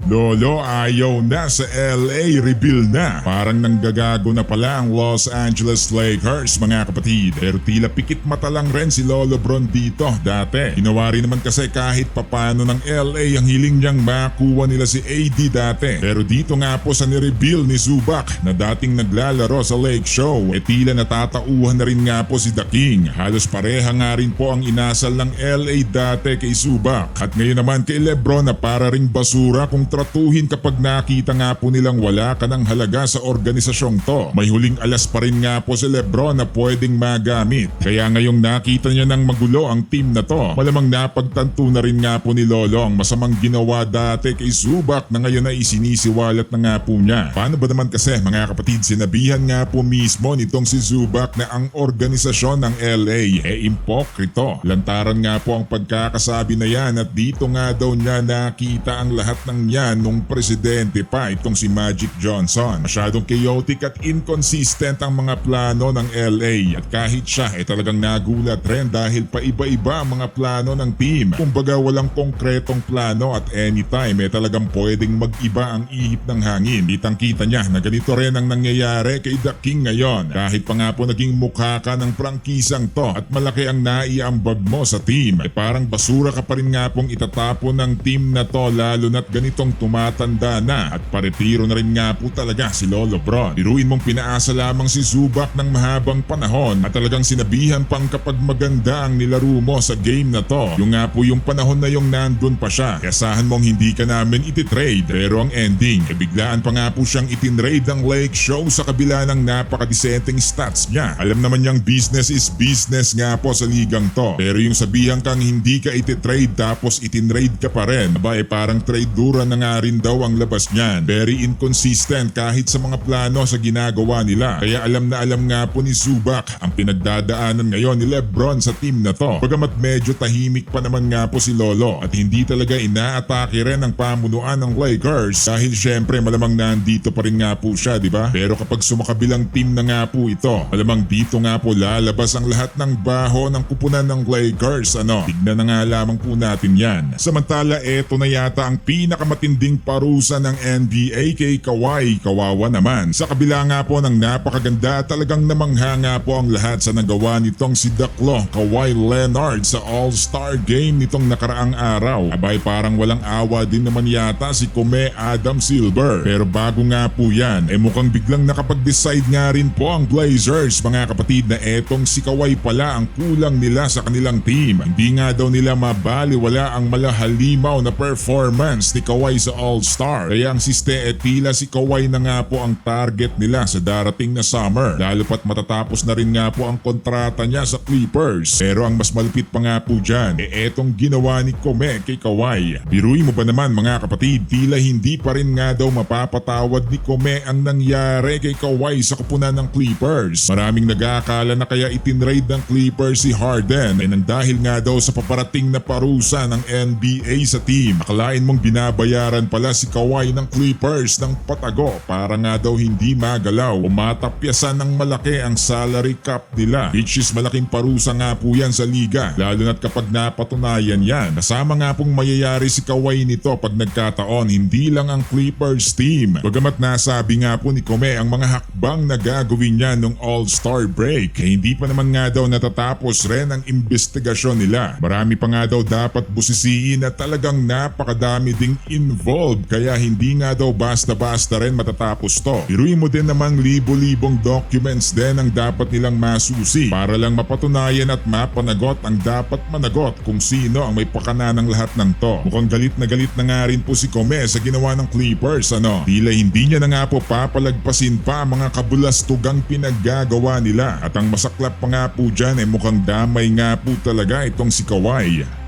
Lolo, ayaw na sa LA, reveal na. Parang nanggagago na pala ang Los Angeles Lakers mga kapatid. Pero tila pikit mata lang rin si Lolo Bron dito dati. Ginawa rin naman kasi kahit papano ng LA ang hiling niyang makuha nila si AD dati. Pero dito nga po sa nireveal ni Zubac na dating naglalaro sa Lake Show, tila natatauhan na rin nga po si The King. Halos pareha nga rin po ang inasal ng LA dati kay Zubac. At ngayon naman kay Lebron na para ring basura kung tratuhin kapag nakita nga po nilang wala ka ng halaga sa organisasyong to. May huling alas pa rin nga po si Lebron na pwedeng magamit. Kaya ngayong nakita niya ng magulo ang team na to, malamang napagtanto na rin nga po ni Lolo ang masamang ginawa dati kay Zubac na ngayon ay isinisiwalat na nga po niya. Paano ba naman kasi mga kapatid, sinabihan nga po mismo nitong si Zubac na ang organisasyon ng LA impokrito. Lantaran nga po ang pagkakasabi na yan at dito nga daw niya nakita ang lahat ng yan nung presidente pa itong si Magic Johnson. Masyadong chaotic at inconsistent ang mga plano ng LA at kahit siya talagang nagulat rin dahil paiba-iba ang mga plano ng team. Kumbaga walang konkretong plano at anytime talagang pwedeng mag-iba ang ihip ng hangin. Kitang-kita niya na ganito rin ang nangyayari kay The King ngayon. Kahit pa nga po naging mukha ka ng prangkisang to at malaki ang naiambag mo sa team, parang basura ka pa rin nga pong itatapon ng team na to lalo na't ganitong tumatanda na at paretiro na rin nga po talaga si Lolo Bron. Biruin mong pinaasa lamang si Zubac ng mahabang panahon at talagang sinabihan pang kapag maganda ang nilaro mo sa game na to. Yung nga po yung panahon na yung nandun pa siya. Kasahan mong hindi ka namin ititrade pero ang ending, biglaan pa nga po siyang itinrade ng Lake Show sa kabila ng napakadisenteng stats niya. Alam naman niyang business is business nga po sa ligang to. Pero yung sabihan kang hindi ka ititrade tapos itinrade ka pa rin, parang traidura na nga rin daw ang labas niyan. Very inconsistent kahit sa mga plano sa ginagawa nila. Kaya alam na alam nga po ni Zubac ang pinagdadaanan ngayon ni Lebron sa team na to. Bagamat medyo tahimik pa naman nga po si Lolo at hindi talaga inaatake rin ang pamunuan ng Lakers dahil syempre malamang nandito pa rin nga po siya, di ba? Pero kapag sumakabilang team na nga po ito, malamang dito nga po lalabas ang lahat ng baho ng kupunan ng Lakers. Tignan na nga lamang po natin yan. Samantala eto na yata ang pinakamatinding parusa ng NBA kay Kawhi. Kawawa naman. Sa kabila nga po ng napakaganda, talagang namangha nga po ang lahat sa nagawa nitong si Daklo Kawhi Leonard sa All-Star Game nitong nakaraang araw. Parang walang awa din naman yata si Kome Adam Silver. Pero bago nga po yan, mukhang biglang nakapag-decide nga rin po ang Blazers mga kapatid na etong si Kawhi pala ang kulang nila sa kanilang team. Hindi nga daw nila mabaliwala ang malahalimaw na performance ni Kawhi sa All-Star. Kaya ang tila si Kawhi na nga po ang target nila sa darating na summer. Lalo pat matatapos na rin nga po ang kontrata niya sa Clippers. Pero ang mas malupit pa nga po dyan, etong ginawa ni Kome kay Kawhi. Biruin mo ba naman mga kapatid, tila hindi pa rin nga daw mapapatawad ni Kome ang nangyari kay Kawhi sa kupunan ng Clippers. Maraming nag-aakala na kaya itinrade ng Clippers si Harden nang dahil nga daw sa paparating na parusa ng NBA sa team. Akalain mong binabayaran pala si Kawhi ng Clippers ng patago para nga daw hindi magalaw o matapyasan ng malaki ang salary cap nila, which is malaking parusa nga po yan sa liga, lalo na't kapag napatunayan yan. Kasama nga pong mayayari si Kawhi nito pag nagkataon, hindi lang ang Clippers team. Bagamat nasabi nga po ni Kome ang mga hakbang na gagawin niya nung All-Star break, hindi pa naman nga daw natatapos rin ang investigasyon nila. Marami pa nga daw dapat busisiin at talagang napakadami ding involved, kaya hindi nga daw basta-basta rin matatapos to. Iruin mo din namang libo-libong documents din ang dapat nilang masusi para lang mapatunayan at mapanagot ang dapat managot kung sino ang may pakana ng lahat ng to. Mukhang galit na nga rin po si Kome sa ginawa ng Clippers. Tila hindi niya na nga po papalagpasin pa ang mga kabulastugang pinaggagawa nila. At ang masaklap pa nga po dyan mukhang damay nga po talaga itong si Kawhi.